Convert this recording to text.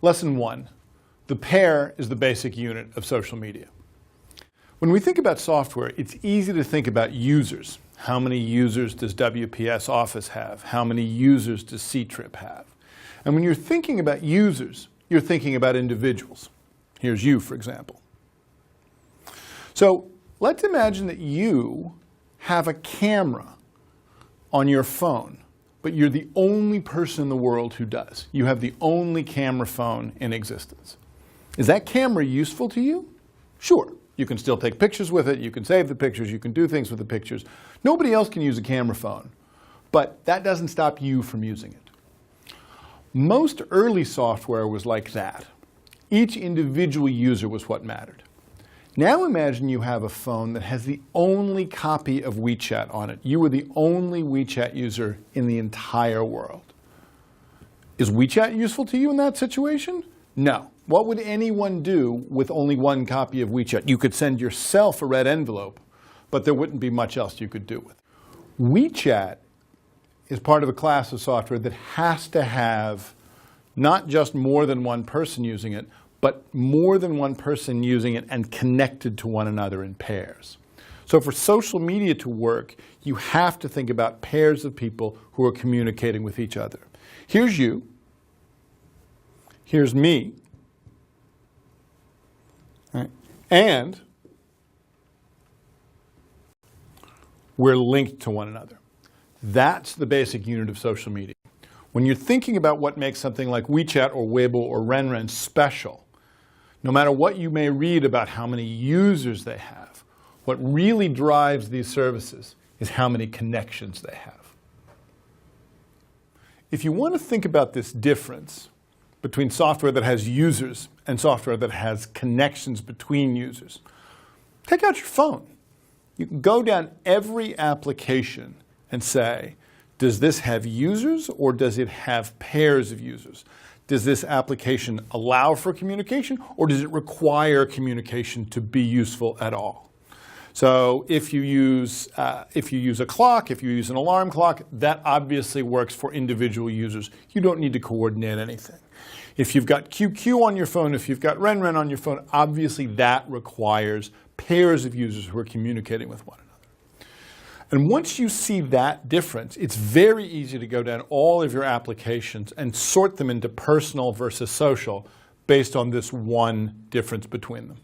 Lesson 1. The pair is the basic unit of social media. When we think about software, it's easy to think about users. How many users does WPS Office have? How many users does C-Trip have? And when you're thinking about users, you're thinking about individuals. Here's you, for example. So let's imagine that you have a camera on your phone, but you're the only person in the world who does. You have the only camera phone in existence. Is that camera useful to you? Sure. You can still take pictures with it, you can save the pictures, you can do things with the pictures. Nobody else can use a camera phone, but that doesn't stop you from using it. Most early software was like that. Each individual user was what mattered. Now imagine you have a phone that has the only copy of WeChat on it. You are the only WeChat user in the entire world. Is WeChat useful to you in that situation? No. What would anyone do with only one copy of WeChat? You could send yourself a red envelope, but there wouldn't be much else you could do with it. WeChat is part of a class of software that has to have not just more than one person using it, but more than one person using it and connected to one another in pairs. So for social media to work, you have to think about pairs of people who are communicating with each other. Here's you. Here's me. Right. And we're linked to one another. That's the basic unit of social media. When you're thinking about what makes something like WeChat or Weibo or Renren special, no matter what you may read about how many users they have, what really drives these services is how many connections they have. If you want to think about this difference between software that has users and software that has connections between users, take out your phone. You can go down every application and say, does this have users or does it have pairs of users? Does this application allow for communication or does it require communication to be useful at all? So if you use a clock, if you use an alarm clock, that obviously works for individual users. You don't need to coordinate anything. If you've got YouKu on your phone, if you've got Renren on your phone, obviously that requires pairs of users who are communicating with one another. And once you see that difference, it's very easy to go down all of your applications and sort them into personal versus social based on this one difference between them.